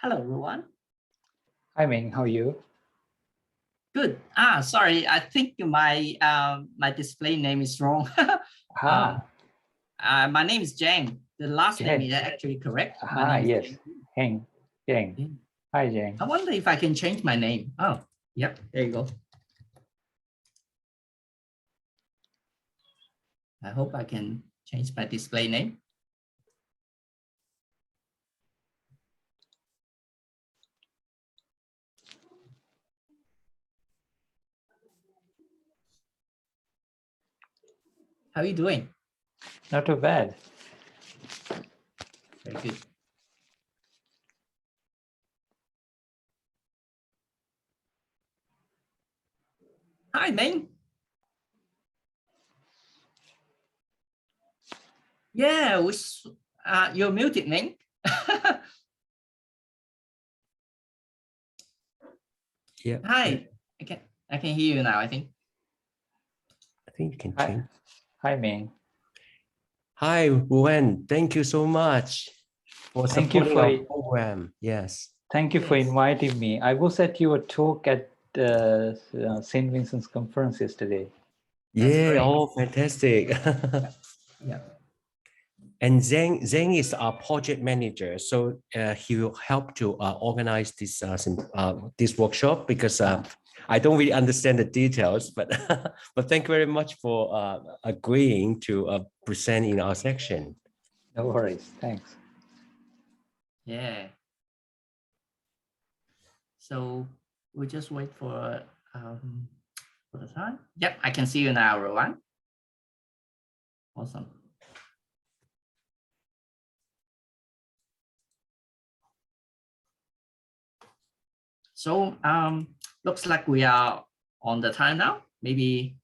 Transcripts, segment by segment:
Hello, Ruwan. Hi, Ming. How are you? Good. Sorry. I think my display name is wrong. My name is Jang. The last name is actually correct. Yes. Jang. Hi, Jang. I wonder if I can change my name. Oh, yep. There you go. I hope I can change my display name. How are you doing? Not too bad. Very good. Hi, Ming. Yeah, you're muted, Ming. Yeah. Hi. I can hear you now, I think. I think you can change. Hi, Ming. Hi, Ruwan. Thank you so much for supporting our program. Yes. Thank you for inviting me. I was at your talk at St. Vincent's conference yesterday. Yeah, oh, fantastic. Yeah. And Zhang is our project manager, so he will help to organize this workshop because I don't really understand the details, but but thank you very much for agreeing to present in our section. No worries, thanks. Yeah. So we'll just wait for the time. Yep, I can see you now, Ruwan. Awesome. So looks like we are on the time now. Maybe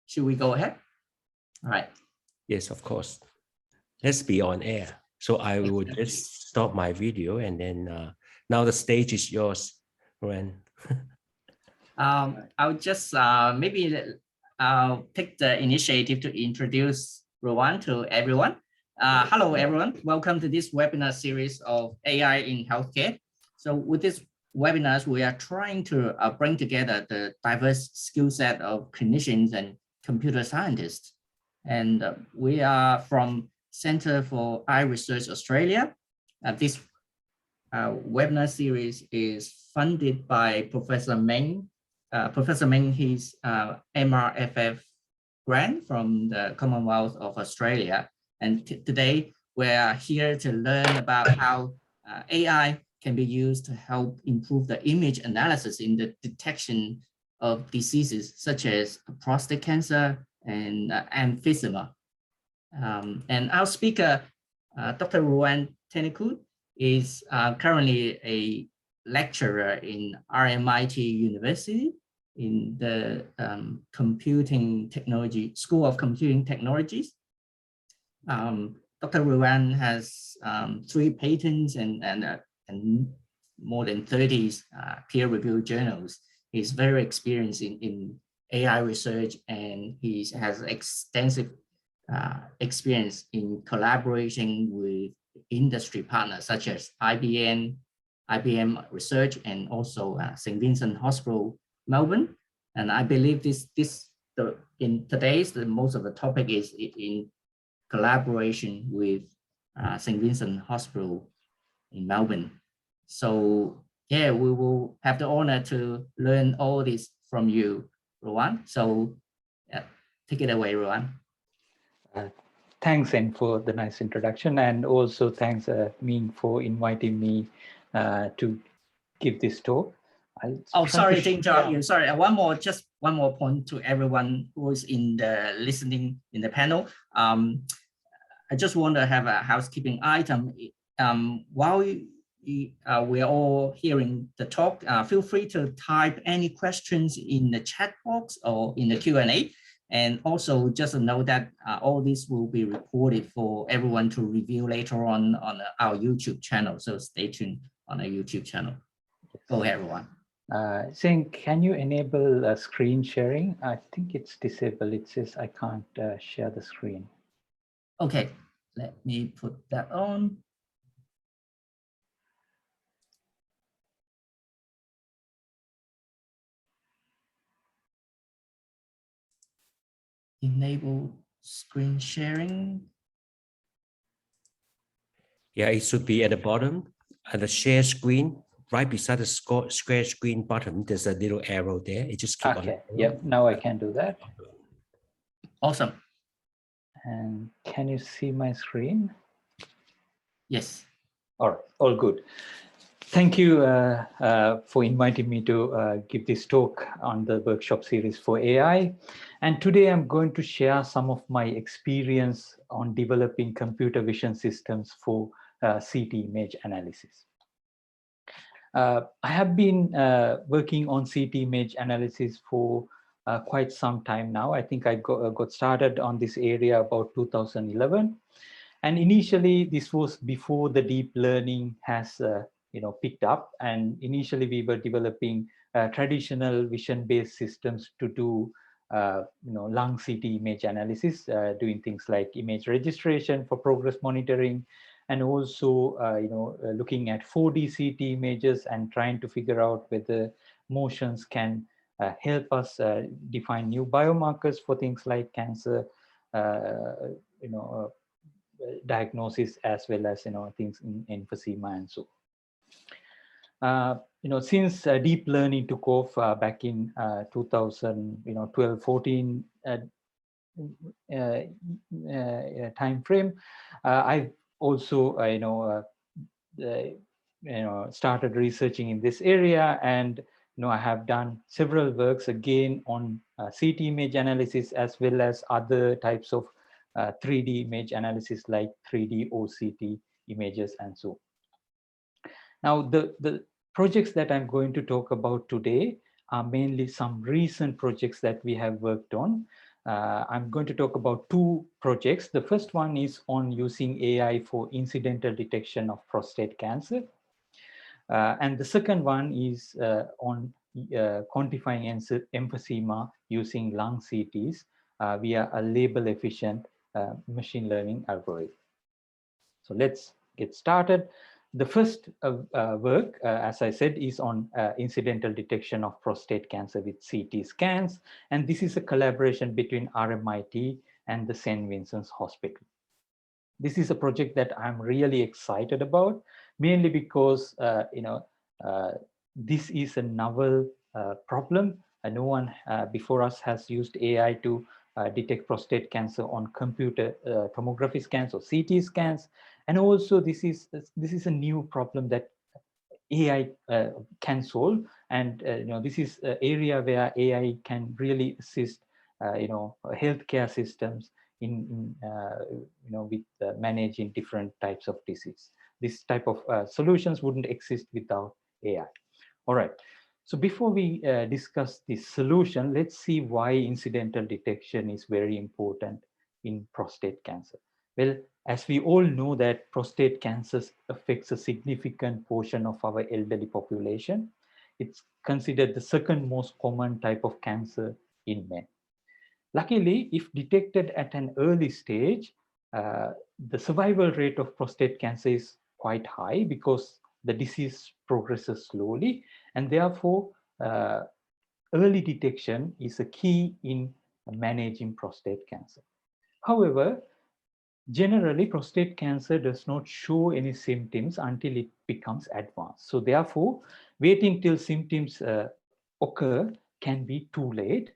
should we go ahead? All right. Yes, of course. Let's be on air. So I will just stop my video and then now the stage is yours, Ruwan. I'll just maybe take the initiative to introduce Ruwan to everyone. Hello, everyone. Welcome to this webinar series of AI in healthcare. So with this webinars, we are trying to bring together the diverse skill set of clinicians and computer scientists. And we are from Center for Eye Research Australia. This webinar series is funded by Professor Meng. Professor Meng, his MRFF grant from the Commonwealth of Australia. And today we are here to learn about how AI can be used to help improve the image analysis in the detection of diseases such as prostate cancer and emphysema. And our speaker, Dr. Ruwan Tenakoon, is currently a lecturer in RMIT University in the Computing Technology, School of Computing Technologies. Dr. Ruwan has 3 patents and more than 30 peer-reviewed journals. He's very experienced in AI research, and he has extensive experience in collaboration with industry partners such as IBM Research, and also St. Vincent Hospital, Melbourne. And I believe in today's, most of the topic is in collaboration with St. Vincent Hospital in Melbourne. So yeah, we will have the honor to learn all this from you, Ruwan. So take it away, Ruwan. Thanks, En, for the nice introduction, and also thanks, Ming, for inviting me to give this talk. Sorry to interrupt you. Sorry, one more point to everyone who is in the listening in the panel. I just want to have a housekeeping item. While we are all hearing the talk, feel free to type any questions in the chat box or in the Q&A. And also just know that all this will be recorded for everyone to review later on our YouTube channel. So stay tuned on our YouTube channel. Go ahead, everyone. Zhang, can you enable screen sharing? I think it's disabled. It says I can't share the screen. Okay, let me put that on. Enable screen sharing. Yeah, it should be at the bottom at the share screen, right beside the square screen button. There's a little arrow there. You just click on it. Okay, yep, now I can do that. Awesome. And can you see my screen? Yes. All right, all good. Thank you for inviting me to give this talk on the workshop series for AI. And today I'm going to share some of my experience on developing computer vision systems for CT image analysis. I have been working on CT image analysis for quite some time now. I think I got started on this area about 2011. And initially, this was before the deep learning has picked up. And initially, we were developing traditional vision-based systems to do lung CT image analysis, doing things like image registration for progress monitoring, and also looking at 4D CT images and trying to figure out whether motions can help us define new biomarkers for things like cancer, diagnosis, as well as things in emphysema and so. Since deep learning took off back in 2012-14 time frame, I've also started researching in this area, and I have done several works again on CT image analysis as well as other types of 3D image analysis like 3D OCT images and so. Now, the projects that I'm going to talk about today are mainly some recent projects that we have worked on. I'm going to talk about two projects. The first one is on using AI for incidental detection of prostate cancer. And the second one is on quantifying emphysema using lung CTs via a label-efficient machine learning algorithm. So let's get started. The first work, as I said, is on incidental detection of prostate cancer with CT scans. And this is a collaboration between RMIT and the St. Vincent's Hospital. This is a project that I'm really excited about, mainly because this is a novel problem. No one before us has used AI to detect prostate cancer on computer tomography scans or CT scans, and also this is a new problem that AI can solve, and this is an area where AI can really assist healthcare systems in with managing different types of disease. This type of solutions wouldn't exist without AI. All right. So before we discuss this solution, let's see why incidental detection is very important in prostate cancer. Well, as we all know that prostate cancer affects a significant portion of our elderly population. It's considered the second most common type of cancer in men. Luckily, if detected at an early stage, the survival rate of prostate cancer is quite high because the disease progresses slowly, and therefore early detection is a key in managing prostate cancer. However, generally prostate cancer does not show any symptoms until it becomes advanced. So therefore, waiting till symptoms occur can be too late.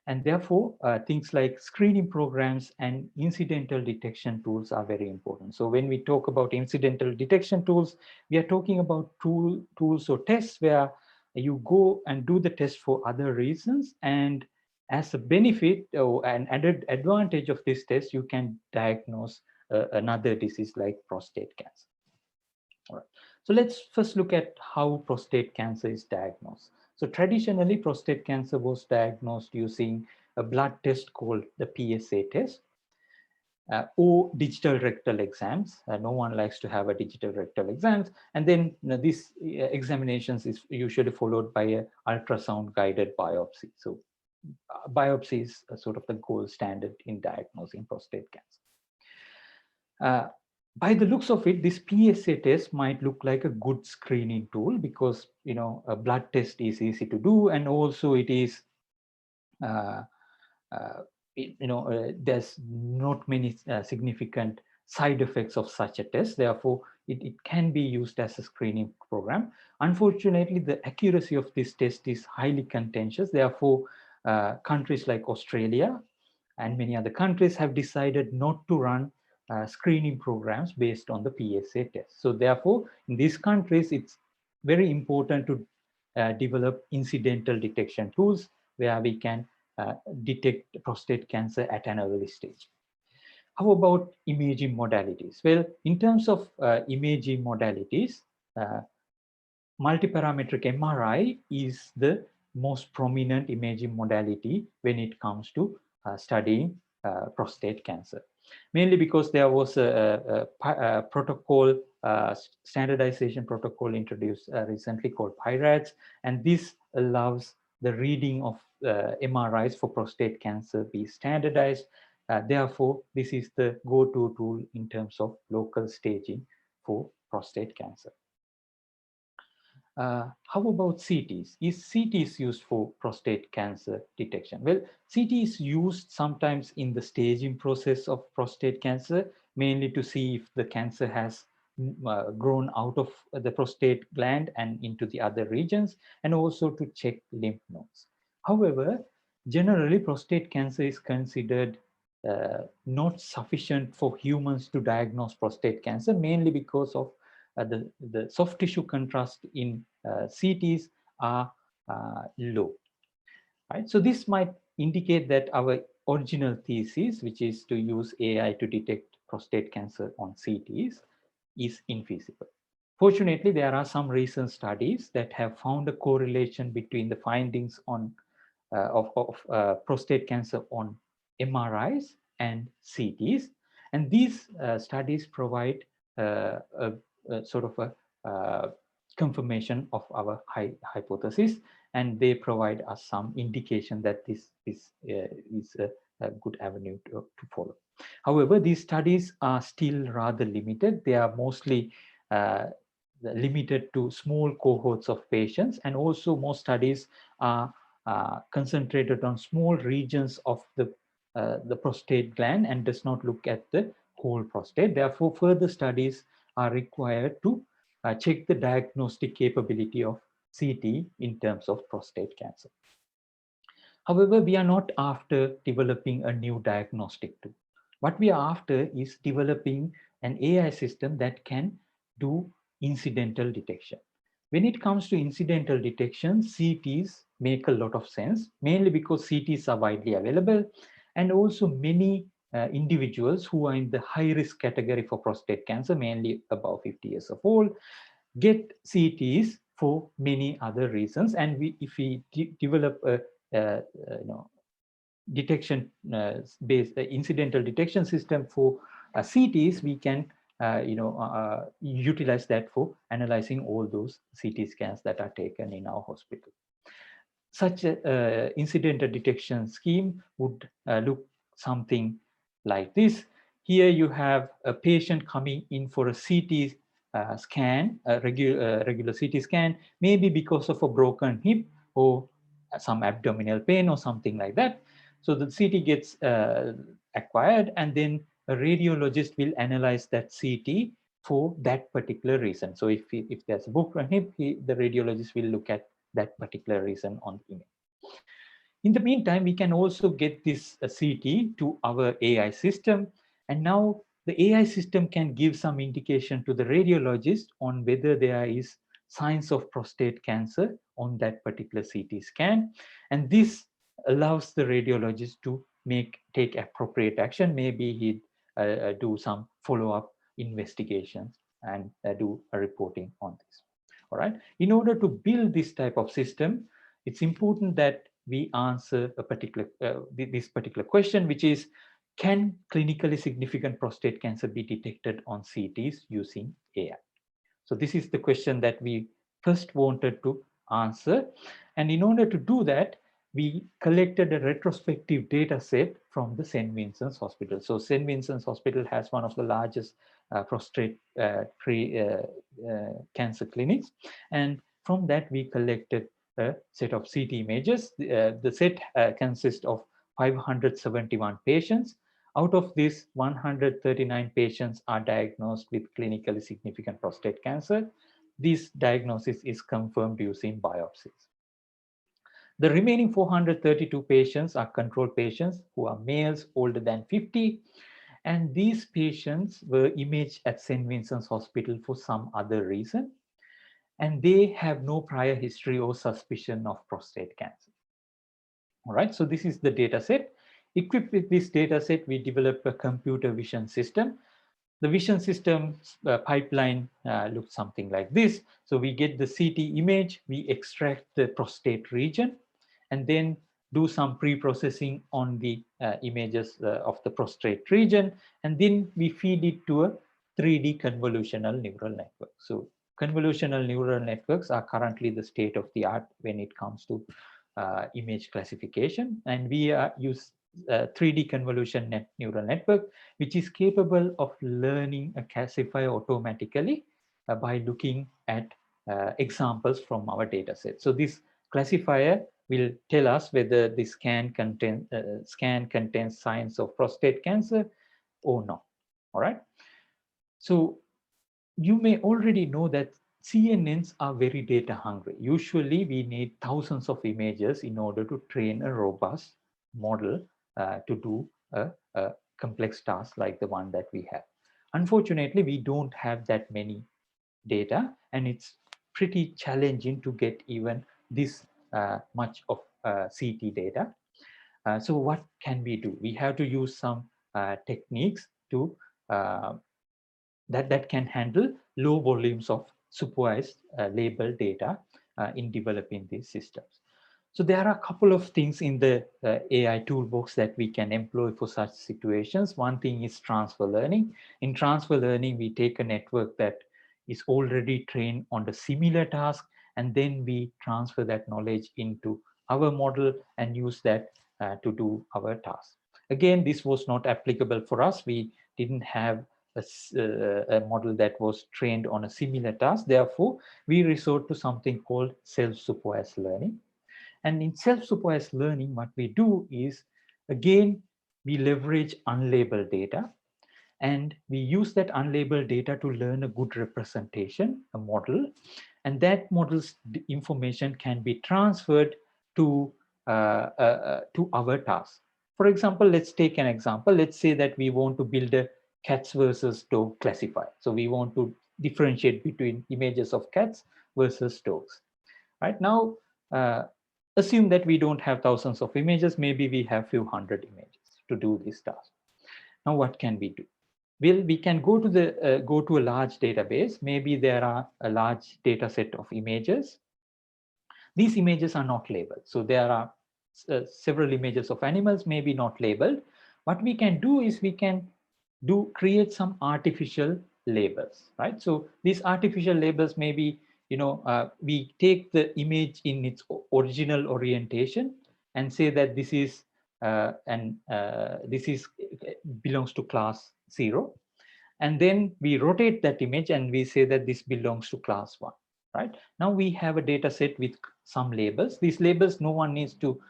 And therefore, things like screening programs and incidental detection tools are very important. So when we talk about incidental detection tools, we are talking about tools or tests where you go and do the test for other reasons. And as a benefit or an added advantage of this test, you can diagnose another disease like prostate cancer. All right. So let's first look at how prostate cancer is diagnosed. So traditionally, prostate cancer was diagnosed using a blood test called the PSA test or digital rectal exams. No one likes to have a digital rectal exams. And then these examinations is usually followed by an ultrasound guided biopsy. So biopsy is sort of the gold standard in diagnosing prostate cancer. By the looks of it, this PSA test might look like a good screening tool because a blood test is easy to do, and also it is there's not many significant side effects of such a test. Therefore, it can be used as a screening program. Unfortunately, the accuracy of this test is highly contentious. Therefore, countries like Australia and many other countries have decided not to run screening programs based on the PSA test. So therefore, in these countries, it's very important to develop incidental detection tools where we can detect prostate cancer at an early stage. How about imaging modalities? Well, in terms of imaging modalities, multiparametric MRI is the most prominent imaging modality when it comes to studying prostate cancer. Mainly because there was a protocol, standardization protocol introduced recently called PIRADS, and this allows the reading of MRIs for prostate cancer be standardized. Therefore, this is the go-to tool in terms of local staging for prostate cancer. How about CTs? Is CTs used for prostate cancer detection? Well, CT is used sometimes in the staging process of prostate cancer, mainly to see if the cancer has grown out of the prostate gland and into the other regions, and also to check lymph nodes. However, generally prostate cancer is considered not sufficient for humans to diagnose prostate cancer, mainly because of the soft tissue contrast in CTs are low. Right? So this might indicate that our original thesis, which is to use AI to detect prostate cancer on CTs, is infeasible. Fortunately, there are some recent studies that have found a correlation between the findings on of prostate cancer on MRIs and CTs, and these studies provide a sort of a confirmation of our hypothesis, and they provide us some indication that this is a good avenue to follow. However, these studies are still rather limited. They are mostly limited to small cohorts of patients, and also most studies are concentrated on small regions of the prostate gland and does not look at the whole prostate. Therefore, further studies are required to check the diagnostic capability of CT in terms of prostate cancer. However, we are not after developing a new diagnostic tool. What we are after is developing an AI system that can do incidental detection. When it comes to incidental detection, CTs make a lot of sense, mainly because CTs are widely available, and also many individuals who are in the high risk category for prostate cancer, mainly above 50 years of old, get CTs for many other reasons. And if we develop a detection based incidental detection system for CTs, we can utilize that for analyzing all those CT scans that are taken in our hospital. Such an incidental detection scheme would look something like this. Here you have a patient coming in for a CT scan, a regular CT scan, maybe because of a broken hip or some abdominal pain or something like that. So the CT gets acquired, and then a radiologist will analyze that CT for that particular reason. So if there's a broken hip, the radiologist will look at that particular reason on the image. In the meantime, we can also get this CT to our AI system, and now the AI system can give some indication to the radiologist on whether there is signs of prostate cancer on that particular CT scan, and this allows the radiologist to take appropriate action. Maybe he'd do some follow-up investigations and do a reporting on this. All right. In order to build this type of system, it's important that we answer this particular question, which is, can clinically significant prostate cancer be detected on CTs using AI? So this is the question that we first wanted to answer. And in order to do that, we collected a retrospective data set from the St. Vincent's Hospital. So St. Vincent's Hospital has one of the largest prostate cancer clinics. And from that, we collected a set of CT images. The set consists of 571 patients. Out of this, 139 patients are diagnosed with clinically significant prostate cancer. This diagnosis is confirmed using biopsies. The remaining 432 patients are control patients who are males older than 50. And these patients were imaged at St. Vincent's Hospital for some other reason. And they have no prior history or suspicion of prostate cancer. All right, so this is the data set. Equipped with this data set, we developed a computer vision system. The vision system pipeline looks something like this. So we get the CT image, we extract the prostate region, and then do some pre-processing on the images of the prostate region, and then we feed it to a 3D convolutional neural network. So convolutional neural networks are currently the state of the art when it comes to image classification, and we use 3D convolution neural network, which is capable of learning a classifier automatically by looking at examples from our data set. So this classifier will tell us whether the scan contains signs of prostate cancer or not. All right. So you may already know that CNNs are very data hungry. Usually we need thousands of images in order to train a robust model to do a complex task like the one that we have. Unfortunately, we don't have that many data, and it's pretty challenging to get even this much of CT data. So what can we do? We have to use some techniques to that can handle low volumes of supervised labeled data in developing these systems. So there are a couple of things in the AI toolbox that we can employ for such situations. One thing is transfer learning. In transfer learning, we take a network that is already trained on the similar task, and then we transfer that knowledge into our model and use that to do our task. Again, this was not applicable for us. We didn't have a model that was trained on a similar task. Therefore, we resort to something called self-supervised learning. And in self-supervised learning, what we do is, again, we leverage unlabeled data, and we use that unlabeled data to learn a good representation, a model, and that model's information can be transferred to our task. For example, let's take an example. Let's say that we want to build a cats versus dog classifier. So we want to differentiate between images of cats versus dogs. Right now, assume that we don't have thousands of images. Maybe we have few hundred images to do this task. Now, what can we do? Well, we can go to a large database. Maybe there are a large data set of images. These images are not labeled. So there are several images of animals, maybe not labeled. What we can do is we can create some artificial labels, right? So these artificial labels may be, we take the image in its original orientation and say that this is belongs to class 0, and then we rotate that image and we say that this belongs to class 1. Right now we have a data set with some labels. These labels, no one needs to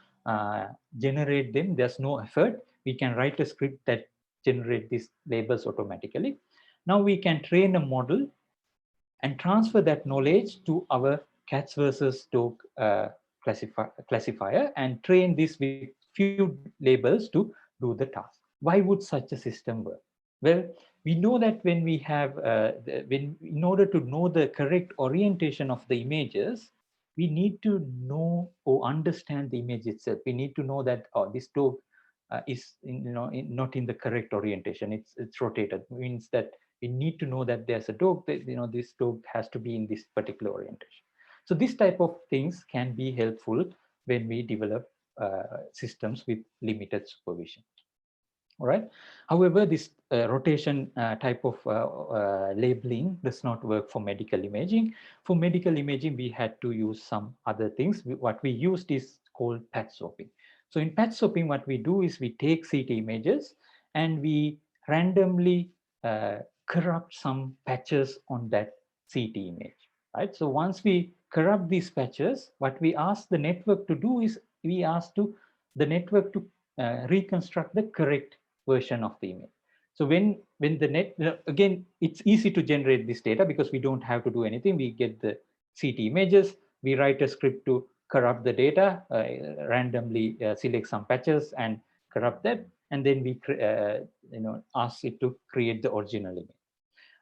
generate them. There's no effort. We can write a script that generate these labels automatically. Now we can train a model and transfer that knowledge to our cats versus dog classifier and train this with few labels to do the task. Why would such a system work? Well, we know that when we have, in order to know the correct orientation of the images, we need to know or understand the image itself. We need to know that this dog is not in the correct orientation. It's rotated. It means that we need to know that there's a dog. That, this dog has to be in this particular orientation. So this type of things can be helpful when we develop systems with limited supervision. All right. However, this rotation type of labeling does not work for medical imaging. For medical imaging, we had to use some other things. What we used is called patch swapping. So in patch swapping, what we do is we take CT images and we randomly corrupt some patches on that CT image. Right. So once we corrupt these patches, what we ask the network to do is we ask the network to reconstruct the correct version of the image. So when the net, again, it's easy to generate this data because we don't have to do anything. We get the CT images, we write a script to corrupt the data, randomly select some patches and corrupt that, and then we ask it to create the original image.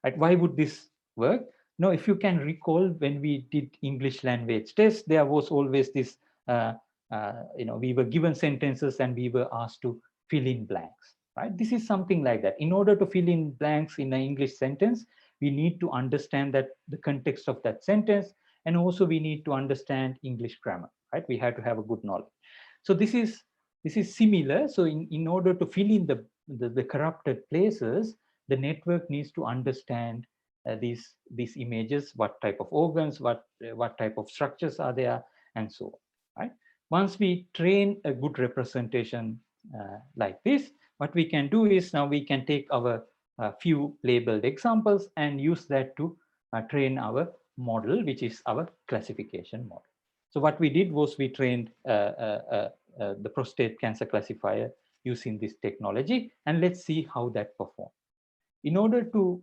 Right? Why would this work? Now, if you can recall, when we did English language test, there was always this, we were given sentences and we were asked to fill in blanks, right? This is something like that. In order to fill in blanks in an English sentence, we need to understand that the context of that sentence, and also we need to understand English grammar, right? We have to have a good knowledge. So this is similar. So in order to fill in the corrupted places, the network needs to understand these images, what type of organs, what type of structures are there, and so on, right? Once we train a good representation like this, what we can do is now we can take our few labeled examples and use that to train our model, which is our classification model. So what we did was we trained the prostate cancer classifier using this technology, and let's see how that performs. In order to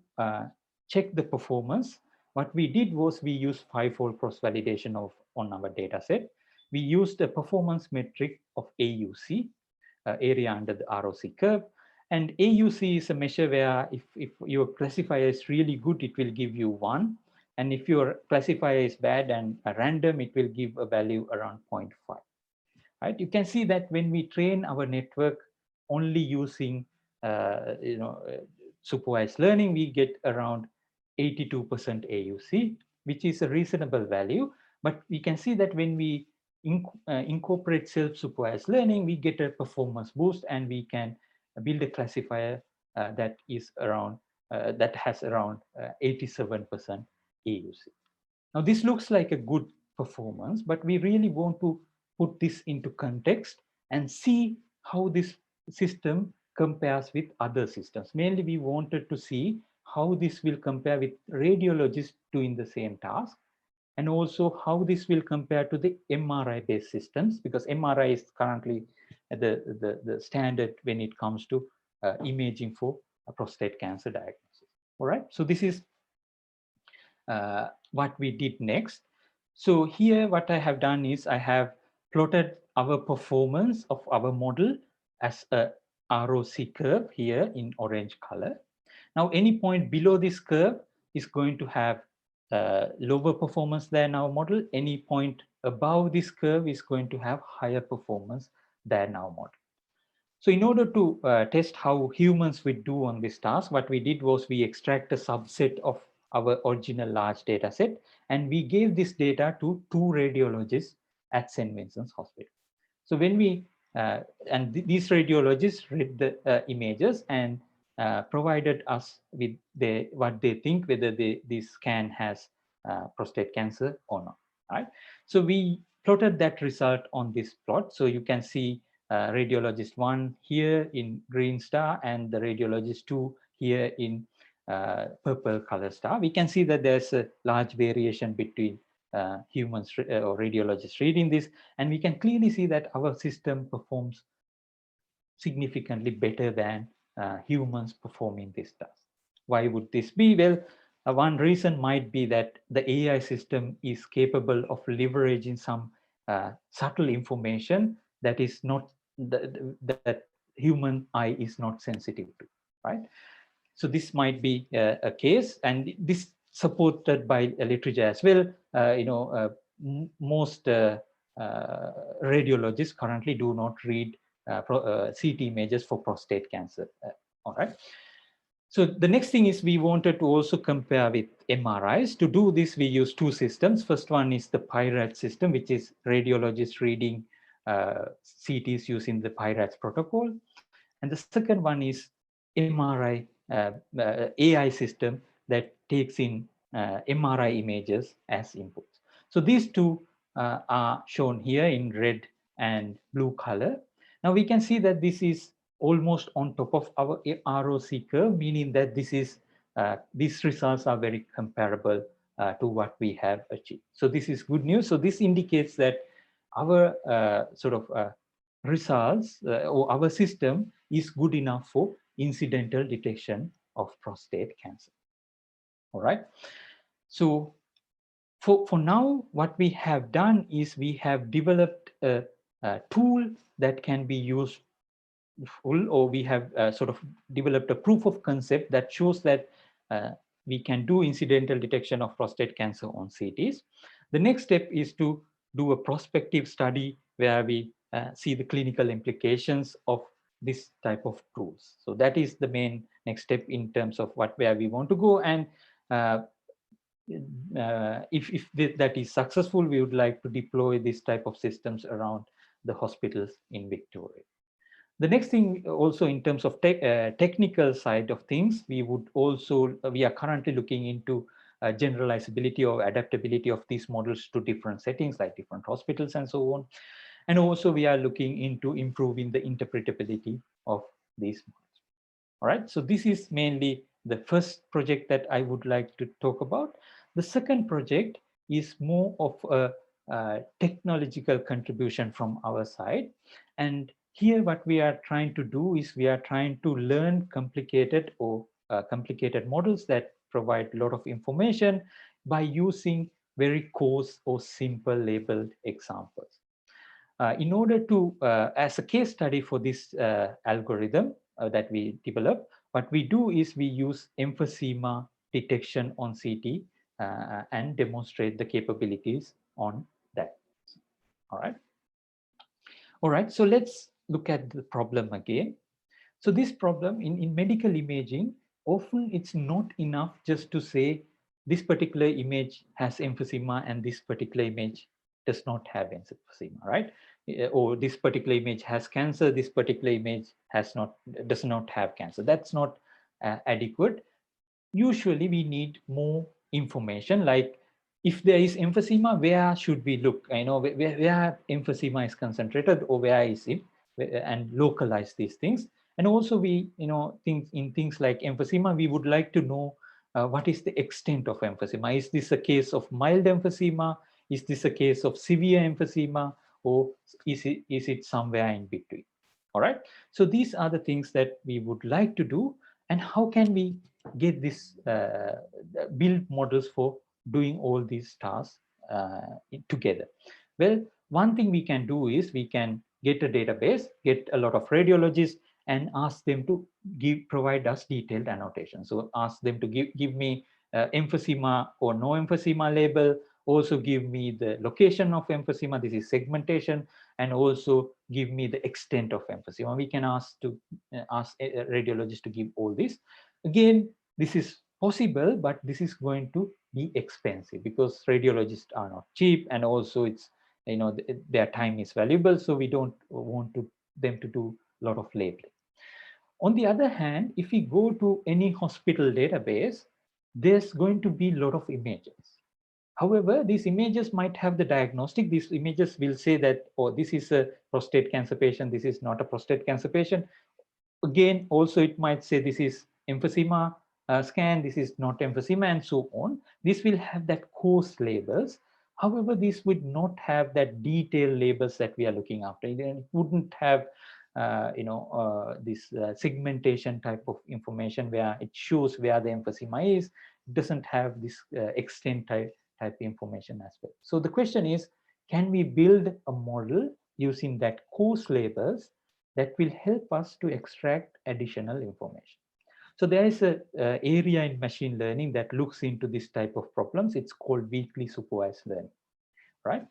check the performance, what we did was we used 5-fold cross-validation on our data set. We used a performance metric of AUC, area under the ROC curve. And AUC is a measure where if your classifier is really good, it will give you 1. And if your classifier is bad and random, it will give a value around 0.5. Right? You can see that when we train our network only using supervised learning, we get around 82% AUC, which is a reasonable value. But we can see that when we incorporate self-supervised learning, we get a performance boost, and we can build a classifier that is around that has around 87% AUC. Now, this looks like a good performance, but we really want to put this into context and see how this system compares with other systems. Mainly, we wanted to see how this will compare with radiologists doing the same task, and also how this will compare to the MRI-based systems, because MRI is currently the standard when it comes to imaging for a prostate cancer diagnosis. All right, so this is what we did next. So here, what I have done is I have plotted our performance of our model as a ROC curve here in orange color. Now, any point below this curve is going to have lower performance than our model. Any point above this curve is going to have higher performance than our model. So in order to test how humans would do on this task, what we did was we extract a subset of our original large data set, and we gave this data to 2 radiologists at St. Vincent's Hospital. So when we, these radiologists read the images and provided us with what they think, whether this scan has prostate cancer or not, right? So we plotted that result on this plot. So you can see radiologist 1 here in green star and the radiologist 2 here in purple color star. We can see that there's a large variation between humans or radiologists reading this, and we can clearly see that our system performs significantly better than humans performing this task. Why would this be? Well, one reason might be that the AI system is capable of leveraging some subtle information that is not that human eye is not sensitive to, right? So this might be a case, and this supported by literature as well. Most radiologists currently do not read CT images for prostate cancer. All right. So the next thing is we wanted to also compare with MRIs. To do this, we use 2 systems. First one is the PIRAT system, which is radiologists reading CTs using the PIRATS protocol. And the second one is MRI AI system that takes in MRI images as inputs. So these 2 are shown here in red and blue color. Now we can see that this is almost on top of our ROC curve, meaning that this is these results are very comparable to what we have achieved. So this is good news. So this indicates that our results or our system is good enough for incidental detection of prostate cancer. All right. So for now, what we have done is we have developed a tool that can be used or we have sort of developed a proof of concept that shows that we can do incidental detection of prostate cancer on CTs. The next step is to do a prospective study where we see the clinical implications of this type of tools. So that is the main next step in terms of where we want to go. And if that is successful, we would like to deploy this type of systems around the hospitals in Victoria. The next thing also in terms of technical side of things, we are currently looking into generalizability or adaptability of these models to different settings like different hospitals and so on. And also we are looking into improving the interpretability of these models. All right, so this is mainly the first project that I would like to talk about. The second project is more of a technological contribution from our side. And here what we are trying to do is we are trying to learn complicated models that provide a lot of information by using very coarse or simple labeled examples. In order to, as a case study for this algorithm that we develop, what we do is we use emphysema detection on CT and demonstrate the capabilities on that. All right. All right, so let's look at the problem again. So this problem in medical imaging, often it's not enough just to say this particular image has emphysema and this particular image does not have emphysema, right? Or this particular image has cancer, this particular image does not have cancer. That's not adequate. Usually we need more information, like if there is emphysema, where should we look? I know where emphysema is concentrated or where is it, and localize these things. And also we, things like emphysema, we would like to know what is the extent of emphysema. Is this a case of mild emphysema? Is this a case of severe emphysema? Or is it somewhere in between? All right. So these are the things that we would like to do. And how can we get this, build models for doing all these tasks together? Well, one thing we can do is we can get a database, get a lot of radiologists, and ask them to provide us detailed annotation. So ask them to give me emphysema or no emphysema label, also give me the location of emphysema, this is segmentation, and also give me the extent of emphysema. We can ask a radiologist to give all this. Again, this is possible, but this is going to be expensive because radiologists are not cheap, and also it's, their time is valuable, so we don't want them to do a lot of labeling. On the other hand, if we go to any hospital database, there's going to be a lot of images. However, these images might have the diagnostic. These images will say that, oh, this is a prostate cancer patient, this is not a prostate cancer patient. Again, also it might say this is emphysema scan, this is not emphysema, and so on. This will have that coarse labels. However, this would not have that detailed labels that we are looking after. It wouldn't have this segmentation type of information where it shows where the emphysema is. It doesn't have this extent type information as well. So the question is, can we build a model using that coarse labels that will help us to extract additional information? So there is an area in machine learning that looks into this type of problems. It's called weakly supervised learning, right?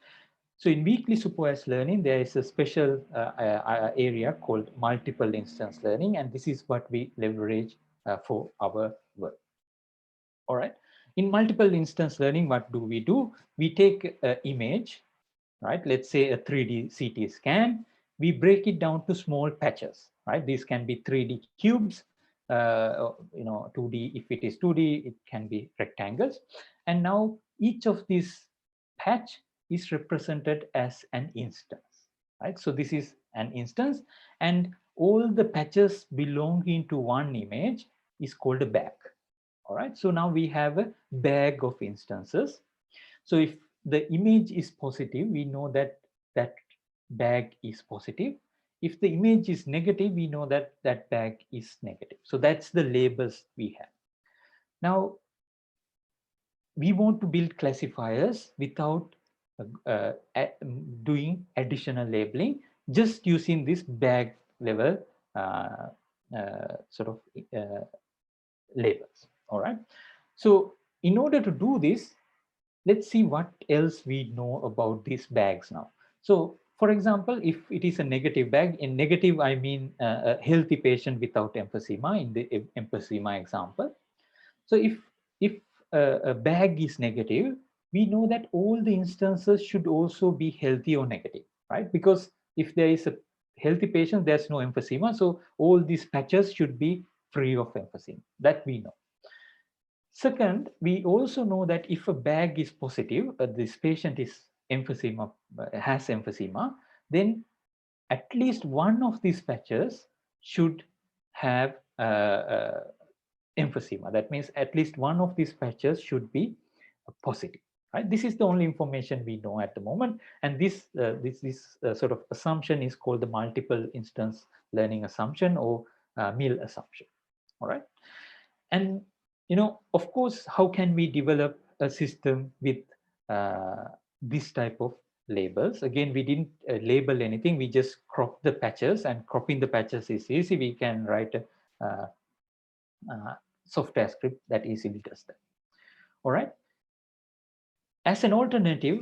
So in weakly supervised learning, there is a special area called multiple instance learning, and this is what we leverage for our work. All right. In multiple instance learning, what do? We take an image, right? Let's say a 3D CT scan. We break it down to small patches, right? These can be 3D cubes, 2D. If it is 2D, it can be rectangles. And now each of these patch is represented as an instance, right? So this is an instance, and all the patches belonging to one image is called a bag. All right, so now we have a bag of instances. So if the image is positive, we know that that bag is positive. if the image is negative, we know that that bag is negative. So that's the labels we have. Now, we want to build classifiers without doing additional labeling, just using this bag level sort of labels. All right. So in order to do this, let's see what else we know about these bags now. So for example, if it is a negative bag, in negative, I mean a healthy patient without emphysema in the emphysema example. So if a bag is negative, we know that all the instances should also be healthy or negative, right? Because if there is a healthy patient, there's no emphysema. So all these patches should be free of emphysema. That we know. Second, we also know that if a bag is positive, this patient is emphysema, has emphysema, then at least one of these patches should have emphysema. That means at least one of these patches should be positive. Right? This is the only information we know at the moment, and this sort of assumption is called the multiple instance learning assumption, or MIL assumption. All right, and of course, how can we develop a system with this type of labels? Again, we didn't label anything. We just crop the patches, and cropping the patches is easy. We can write a software script that easily does that. All right. As an alternative,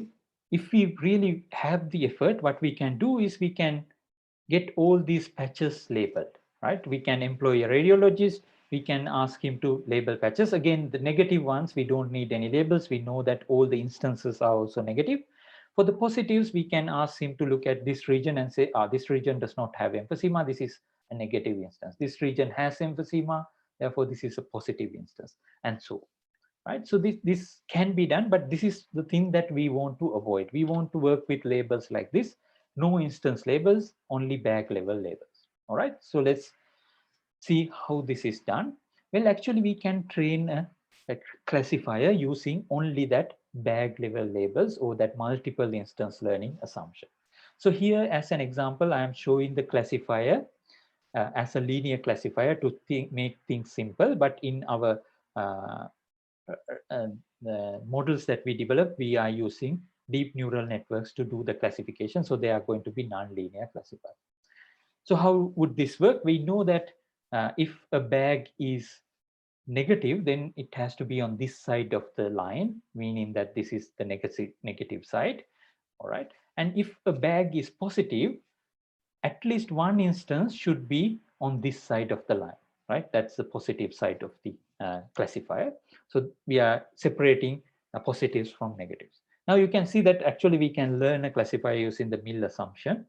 if we really have the effort, what we can do is we can get all these patches labeled, right? We can employ a radiologist. We can ask him to label patches. Again, the negative ones, we don't need any labels. We know that all the instances are also negative. For the positives, we can ask him to look at this region and say, this region does not have emphysema. This is a negative instance. This region has emphysema. Therefore, this is a positive instance, and so on. Right? So this can be done, but this is the thing that we want to avoid. We want to work with labels like this. No instance labels, only bag level labels. All right. So let's see how this is done. Well, actually, we can train a classifier using only that bag level labels, or that multiple instance learning assumption. So here, as an example, I am showing the classifier as a linear classifier to make things simple. But in our the models that we develop, we are using deep neural networks to do the classification. So they are going to be non-linear classifiers. So how would this work? We know that if a bag is negative, then it has to be on this side of the line, meaning that this is the negative side. All right. And if a bag is positive, at least one instance should be on this side of the line, right? That's the positive side of the classifier. So we are separating positives from negatives. Now you can see that actually we can learn a classifier using the MIL assumption,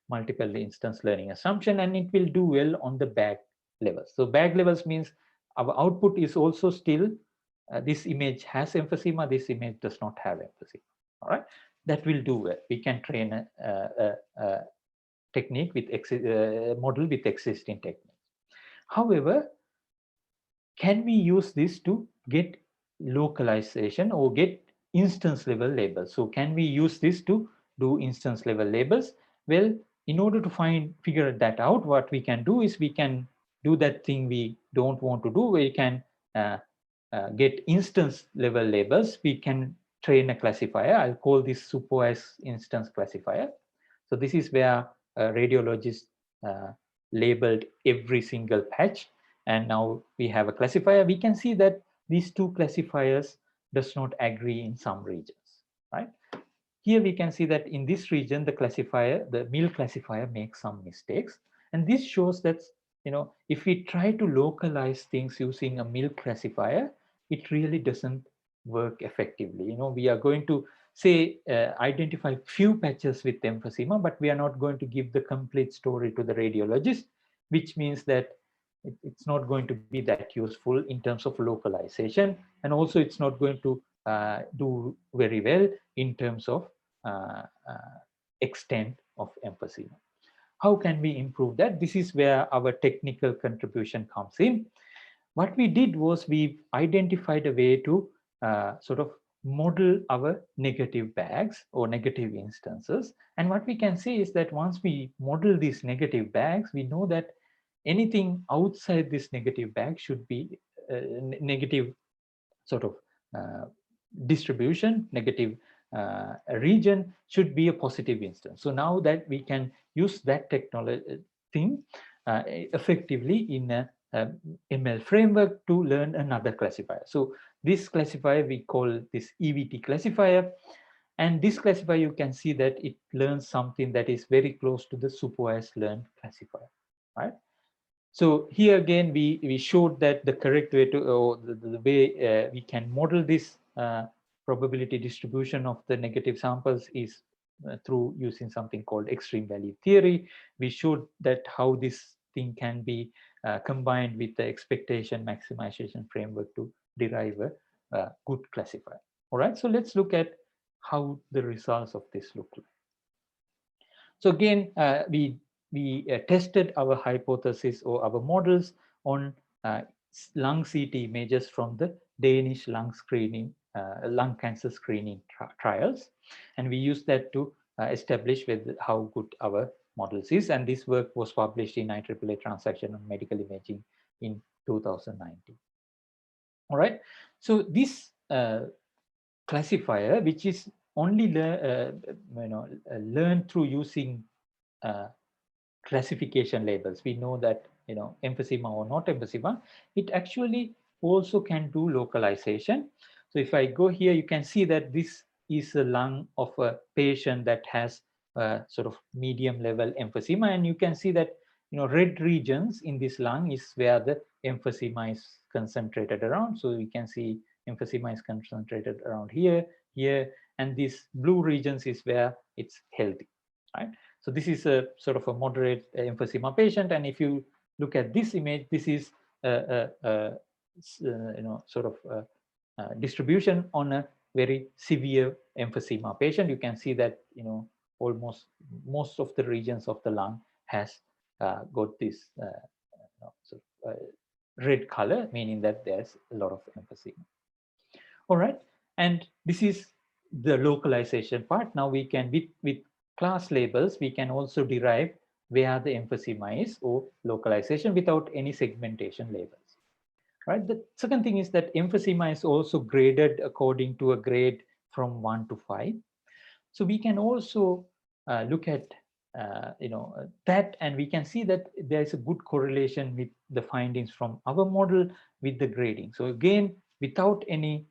multiple instance learning assumption, and it will do well on the bag levels. So bag levels means our output is also still, this image has emphysema, this image does not have emphysema. All right, that will do well. We can train a technique with model with existing techniques. However, can we use this to get localization or get instance level labels? So can we use this to do instance level labels? Well, in order to figure that out, what we can do is we can do that thing we don't want to do. We can get instance level labels. We can train a classifier. I'll call this supervised instance classifier. So this is where a radiologist labeled every single patch, and now we have a classifier. We can see that these two classifiers does not agree in some regions, right? Here we can see that in this region, the classifier, the MIL classifier, makes some mistakes, and this shows that if we try to localize things using a MIL classifier, it really doesn't work effectively. We are going to say identify few patches with emphysema, but we are not going to give the complete story to the radiologist, which means that it's not going to be that useful in terms of localization, and also it's not going to do very well in terms of extent of emphysema. How can we improve that? This is where our technical contribution comes in. What we did was we identified a way to sort of model our negative bags or negative instances. And what we can say is that once we model these negative bags, we know that anything outside this negative bag should be negative sort of distribution, negative region should be a positive instance. So now that we can use that technology thing effectively in a ML framework to learn another classifier. So this classifier we call this EVT classifier, and this classifier you can see that it learns something that is very close to the supervised learned classifier, right? So here again we showed that the correct way to, or the way we can model this probability distribution of the negative samples is through using something called extreme value theory. We showed that how this thing can be combined with the expectation maximization framework to derive a good classifier. All right, so let's look at how the results of this look like. So again, we tested our hypothesis or our models on lung CT images from the Danish lung cancer screening trials, and we used that to establish how good our models is. And this work was published in IEEE Transaction on Medical Imaging in 2019. All right, so this classifier, which is only learned through using classification labels. We know that emphysema or not emphysema, it actually also can do localization. So if I go here, you can see that this is a lung of a patient that has a sort of medium level emphysema, and you can see that red regions in this lung is where the emphysema is concentrated around. So we can see emphysema is concentrated around here, and these blue regions is where it's healthy, right? So this is a sort of a moderate emphysema patient, and if you look at this image, this is sort of distribution on a very severe emphysema patient. You can see that almost most of the regions of the lung has got this red color, meaning that there's a lot of emphysema. All right, and this is the localization part. Now we can, with class labels, we can also derive where the emphysema is or localization without any segmentation labels, right? The second thing is that emphysema is also graded according to a grade from 1 to 5. So we can also look at that, and we can see that there is a good correlation with the findings from our model with the grading. So again, without any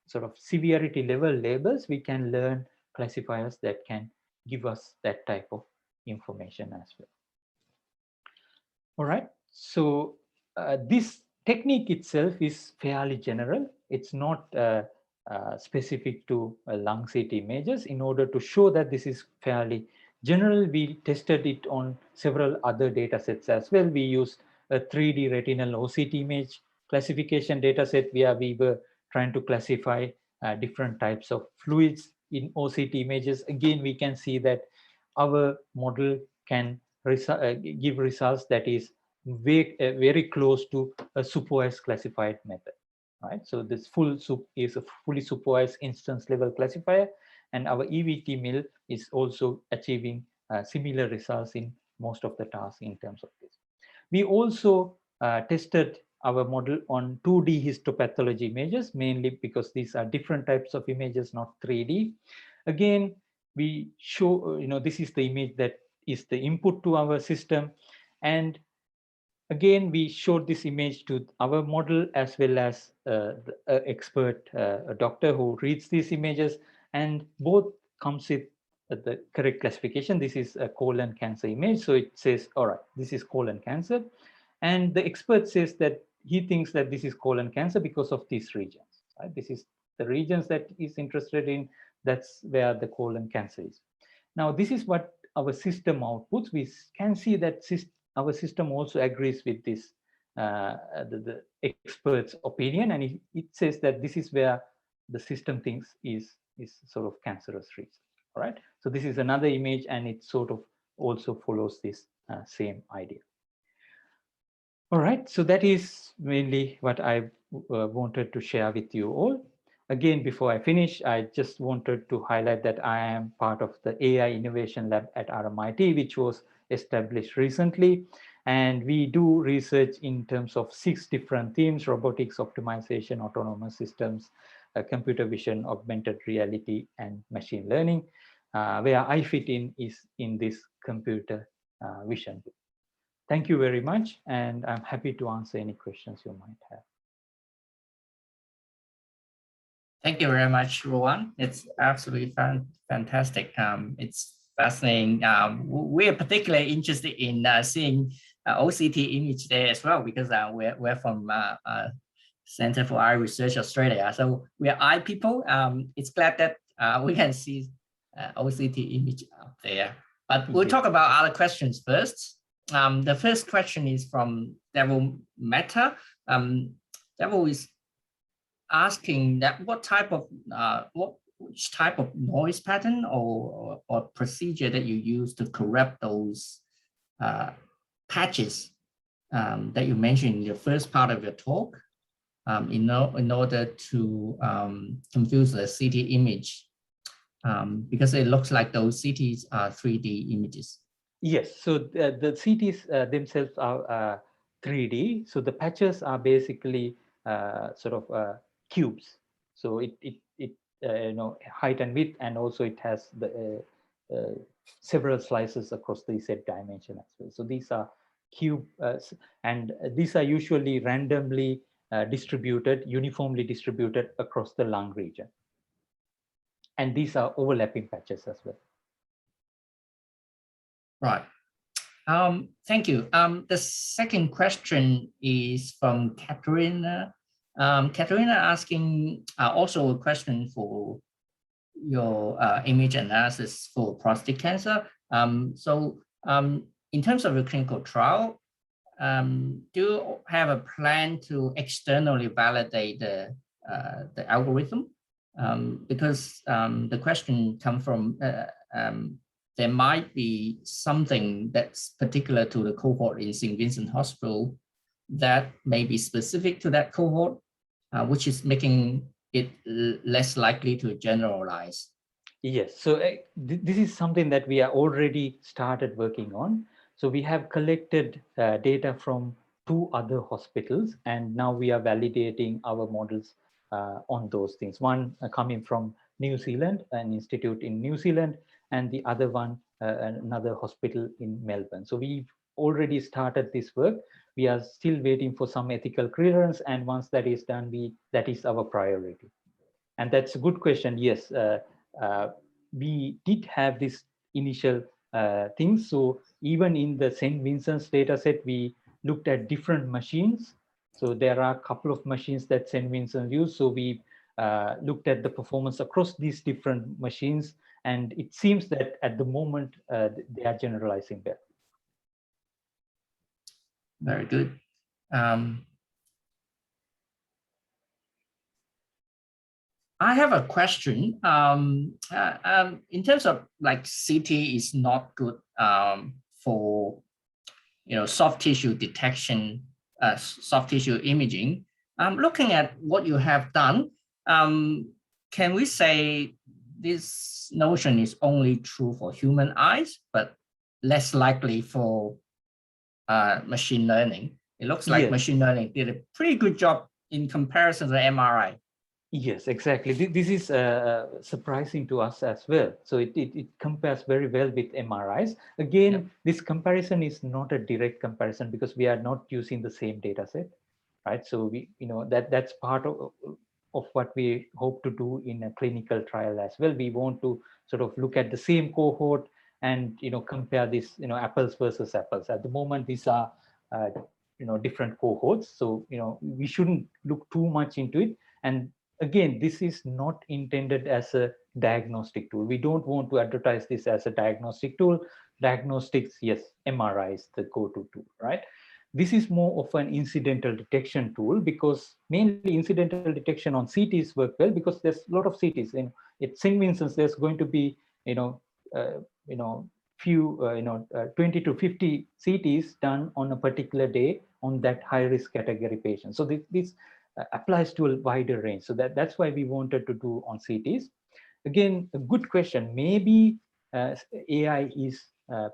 sort of severity level labels, we can learn classifiers that can give us that type of information as well. All right, so this technique itself is fairly general. It's not specific to lung CT images. In order to show that this is fairly general, we tested it on several other data sets as well. We used a 3D retinal OCT image classification data set where we were trying to classify different types of fluids in OCT images. Again, we can see that our model can give results that is very close to a supervised classified method, right? So this is a fully supervised instance level classifier, and our EVT mill is also achieving similar results in most of the tasks in terms of this. We also tested our model on 2D histopathology images, mainly because these are different types of images, not 3D. Again, we show, this is the image that is the input to our system. And again, we showed this image to our model as well as the expert, a doctor who reads these images, and both comes with the correct classification. This is a colon cancer image. So it says, all right, this is colon cancer. And the expert says that he thinks that this is colon cancer because of these regions, right? This is the regions that he's interested in. That's where the colon cancer is. Now, this is what our system outputs. We can see that our system also agrees with this, the expert's opinion, and it says that this is where the system thinks is sort of cancerous region. All right. So this is another image, and it sort of also follows this same idea. All right, so that is mainly what I wanted to share with you all. Again, before I finish, I just wanted to highlight that I am part of the AI Innovation Lab at RMIT, which was established recently. And we do research in terms of 6 different themes: robotics, optimization, autonomous systems, computer vision, augmented reality, and machine learning. Where I fit in is in this computer vision. Thank you very much. And I'm happy to answer any questions you might have. Thank you very much, Ruwan. It's absolutely fantastic. It's fascinating. We are particularly interested in seeing OCT image there as well, because we're from Center for Eye Research Australia. So we are eye people. It's glad that we can see OCT image up there. But we'll talk about other questions first. The first question is from Devil Meta. Devil is asking that which type of noise pattern or procedure that you use to correct those patches that you mentioned in the first part of your talk, in order to confuse the CT image, because it looks like those CTs are 3D images. Yes, so the CTs themselves are 3D. So the patches are basically sort of cubes. So it height and width, and also it has the several slices across the Z dimension as well. So these are cube, and these are usually randomly distributed, uniformly distributed across the lung region. And these are overlapping patches as well. Right. Thank you. The second question is from Katerina. Katerina asking also a question for your image analysis for prostate cancer. In terms of your clinical trial, do you have a plan to externally validate the algorithm? Because the question comes from there might be something that's particular to the cohort in St. Vincent Hospital that may be specific to that cohort, which is making it less likely to generalize. Yes, so this is something that we are already started working on. So we have collected data from 2 other hospitals, and now we are validating our models on those things. One coming from New Zealand, an institute in New Zealand, and the other one, another hospital in Melbourne. So we've already started this work. We are still waiting for some ethical clearance, and once that is done, that is our priority. And that's a good question. Yes, we did have this initial things. So even in the St. Vincent's data set, we looked at different machines. So there are a couple of machines that St. Vincent used. So we looked at the performance across these different machines, and it seems that at the moment they are generalizing better. Very good. I have a question. In terms of like CT is not good for soft tissue detection, soft tissue imaging. Looking at what you have done, can we say this notion is only true for human eyes, but less likely for machine learning? It looks like Yes. machine learning did a pretty good job in comparison to the MRI. Yes, exactly. This is surprising to us as well. So it compares very well with MRIs. Again, yep. This comparison is not a direct comparison because we are not using the same data set, right? So we, that's part of what we hope to do in a clinical trial as well. We want to sort of look at the same cohort and compare this, apples versus apples. At the moment, these are different cohorts. So we shouldn't look too much into it. And again, this is not intended as a diagnostic tool. We don't want to advertise this as a diagnostic tool. Diagnostics, yes, MRI is the go-to tool, right? This is more of an incidental detection tool because mainly incidental detection on CTs work well because there's a lot of CTs. At St. Vincent's, there's going to be, 20 to 50 CTs done on a particular day on that high-risk category patient. So this applies to a wider range. So that's why we wanted to do on CTs. Again, a good question. Maybe AI is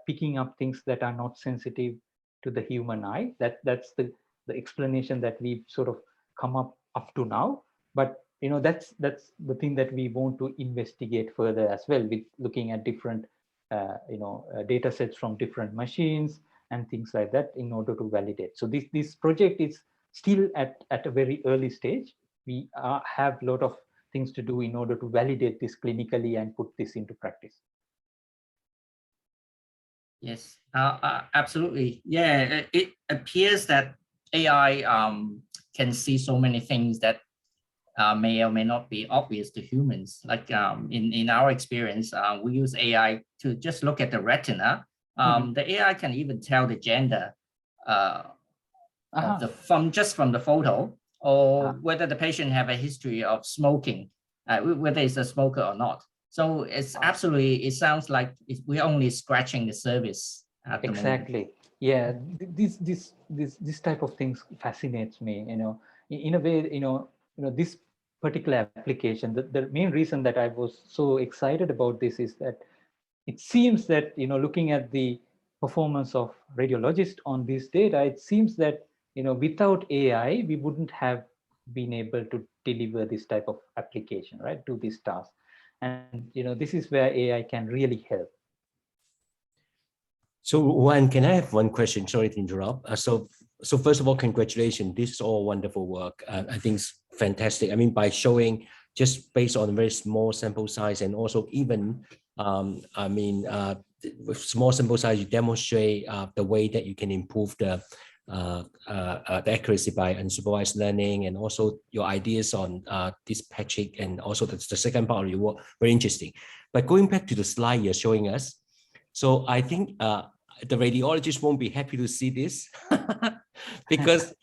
picking up things that are not sensitive to the human eye. That's the explanation that we've sort of come up to now. But that's the thing that we want to investigate further as well, with looking at different data sets from different machines and things like that in order to validate. So this project is still at a very early stage. We have a lot of things to do in order to validate this clinically and put this into practice. Yes, absolutely. Yeah, it appears that AI can see so many things that may or may not be obvious to humans. Like in our experience, we use AI to just look at the retina. The AI can even tell the gender of from the photo, or whether the patient have a history of smoking, whether it's a smoker or not. So it's absolutely, it sounds like we're only scratching the surface at the Exactly. Yeah, this type of things fascinates me. In a way, this particular application. The main reason that I was so excited about this is that it seems that looking at the performance of radiologists on this data, it seems that without AI, we wouldn't have been able to deliver this type of application, right, to this task. And this is where AI can really help. So Ruwan, can I have one question? Sorry to interrupt. So first of all, congratulations. This is all wonderful work. I think it's fantastic. I mean, by showing just based on a very small sample size, and also even, with small sample size, you demonstrate the way that you can improve the accuracy by unsupervised learning, and also your ideas on this patching, and also the second part of your work, very interesting. But going back to the slide you're showing us, so I think the radiologist won't be happy to see this because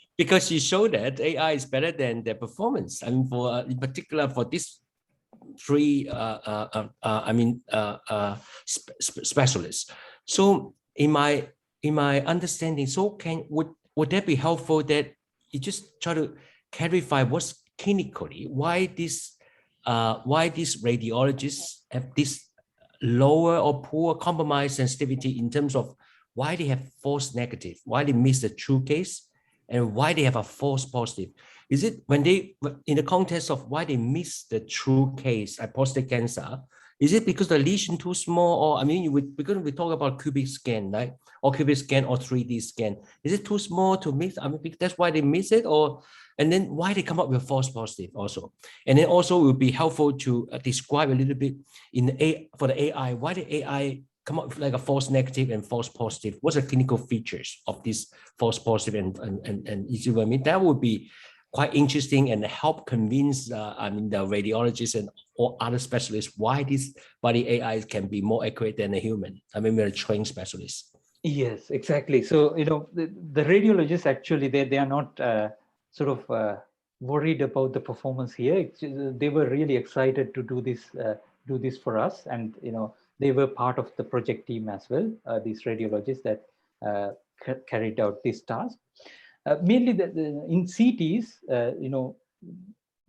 you show that AI is better than their performance. I mean, in particular for this three specialists. So in my understanding, so would that be helpful that you just try to clarify what's clinically why these radiologists have this lower or poor compromised sensitivity in terms of why they have false negative, why they miss the true case, and why they have a false positive. Is it when they, in the context of why they miss the true case at prostate cancer, is it because the lesion too small, or I mean, because we talk about cubic scan, right? Or cubic scan or 3D scan, is it too small to miss? I mean, that's why they miss it, or and then why they come up with false positive also. And then also it would be helpful to describe a little bit for the AI, why the AI come up with like a false negative and false positive. What's the clinical features of this false positive and you see what I mean? That would be quite interesting and help convince the radiologists and or other specialists why this body AI can be more accurate than a human. I mean, we're a trained specialists. Yes, exactly. So the radiologists actually they are not worried about the performance here. They were really excited to do this for us, and they were part of the project team as well. These radiologists that carried out this task. Mainly in CTs,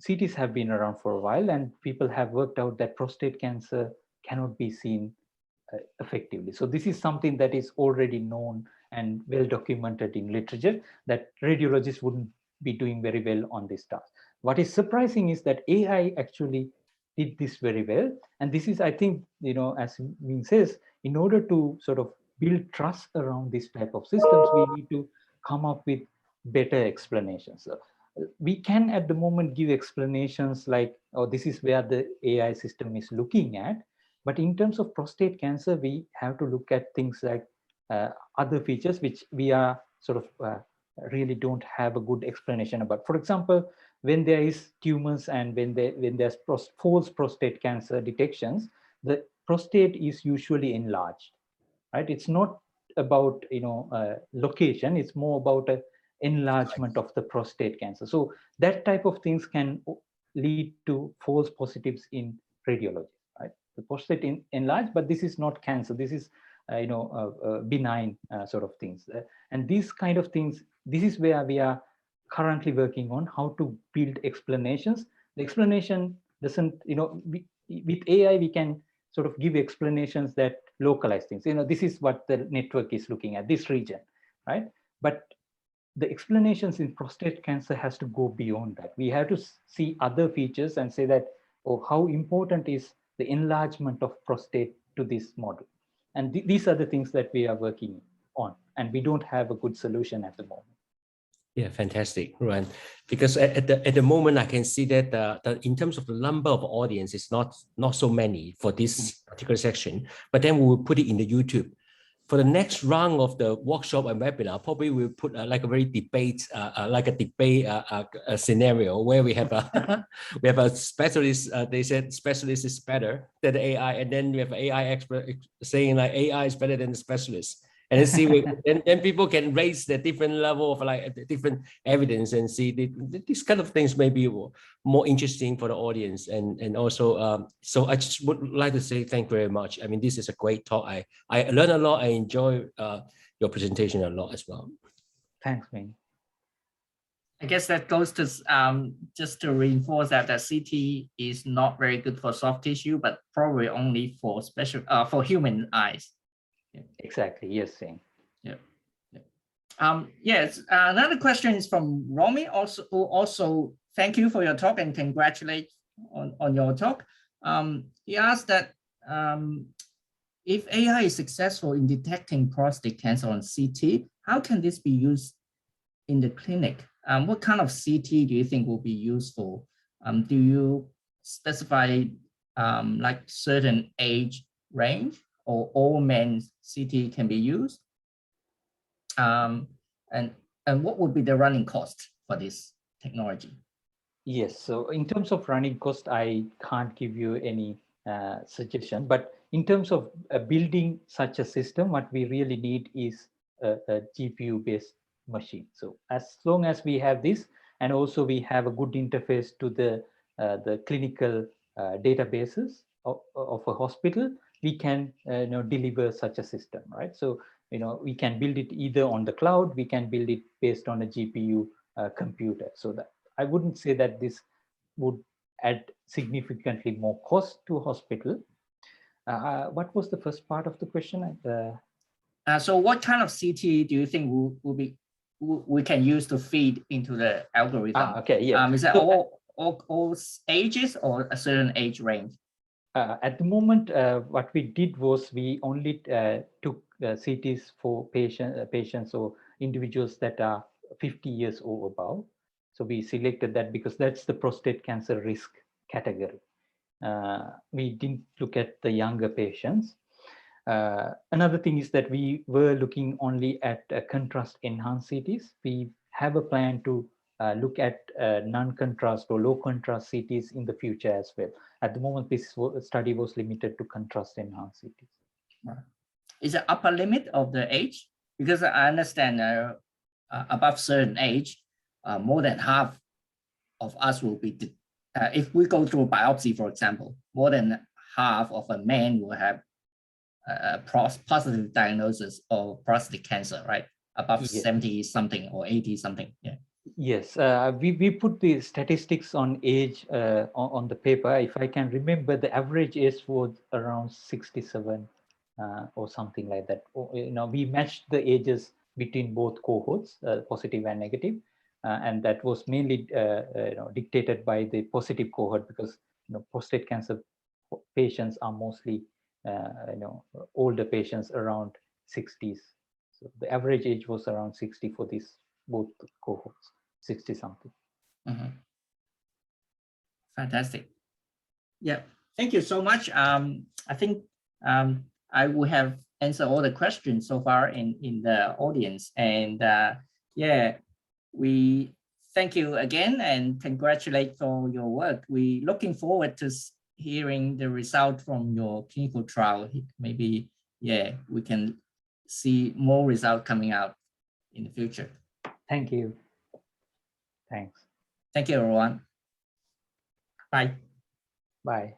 CTs have been around for a while, and people have worked out that prostate cancer cannot be seen effectively. So this is something that is already known and well documented in literature, that radiologists wouldn't be doing very well on this task. What is surprising is that AI actually did this very well. And this is, I think, as Min says, in order to sort of build trust around this type of systems, we need to come up with better explanations. So we can at the moment give explanations like, oh, this is where the AI system is looking at. But in terms of prostate cancer, we have to look at things like other features which we are sort of really don't have a good explanation about. For example, when there is tumors and when there's false prostate cancer detections, the prostate is usually enlarged, right? It's not about location; it's more about an enlargement of the prostate cancer. So that type of things can lead to false positives in radiology. The prostate enlarged, but this is not cancer. This is, benign sort of things. And these kind of things, this is where we are currently working on how to build explanations. The explanation doesn't, with AI, we can sort of give explanations that localize things. This is what the network is looking at, this region, right? But the explanations in prostate cancer has to go beyond that. We have to see other features and say that, oh, how important is the enlargement of prostate to this model? And these are the things that we are working on, and we don't have a good solution at the moment. Yeah, fantastic, Ruwan. Because at the moment, I can see that in terms of the number of audience, it's not so many for this particular section. But then we will put it in the YouTube. For the next round of the workshop and webinar, probably we'll put like a very debate, a scenario where we have a specialist. They said specialist is better than the AI, and then we have an AI expert saying like AI is better than the specialist. And then see, then people can raise the different level of like different evidence and see these kind of things may be more interesting for the audience. And also, so I just would like to say thank you very much. I mean, this is a great talk. I learned a lot. I enjoy your presentation a lot as well. Thanks, Min. I guess that goes to just to reinforce that the CT is not very good for soft tissue, but probably only for for human eyes. Yeah. Exactly. Yes, same. Yeah. Yes. Another question is from Romy. Also, thank you for your talk and congratulate on your talk. He asked that if AI is successful in detecting prostate cancer on CT, how can this be used in the clinic? What kind of CT do you think will be useful? Do you specify like certain age range, or all men CT can be used? And what would be the running cost for this technology? Yes, so in terms of running cost, I can't give you any suggestion, but in terms of building such a system, what we really need is a GPU-based machine. So as long as we have this, and also we have a good interface to the clinical databases of a hospital, we can deliver such a system, right? So we can build it either on the cloud, we can build it based on a GPU computer. So that I wouldn't say that this would add significantly more cost to hospital. What was the first part of the question? So what kind of CT do you think we can use to feed into the algorithm? Okay, yeah. Is that all ages or a certain age range? At the moment, what we did was we only took CTs for patients or individuals that are 50 years or above. So we selected that because that's the prostate cancer risk category. We didn't look at the younger patients. Another thing is that we were looking only at contrast enhanced CTs. We have a plan to look at non-contrast or low contrast CTs in the future as well. At the moment, this study was limited to contrast enhanced CTs. Is the upper limit of the age? Because I understand above certain age, more than half of us will be, if we go through biopsy, for example, more than half of a man will have a positive diagnosis of prostate cancer, right? Above 70 something or 80 something, yeah. Yes, we put the statistics on age on the paper. If I can remember, the average age was around 67 or something like that. We matched the ages between both cohorts, positive and negative, and that was mainly dictated by the positive cohort because prostate cancer patients are mostly older patients around 60s. So the average age was around 60 for these both cohorts, 60 something. Mm-hmm. Fantastic. Yeah, thank you so much. I think I will have answered all the questions so far in the audience. And yeah, we thank you again and congratulate for your work. We looking forward to hearing the result from your clinical trial. Maybe, yeah, we can see more results coming out in the future. Thank you. Thanks. Thank you, everyone. Bye. Bye.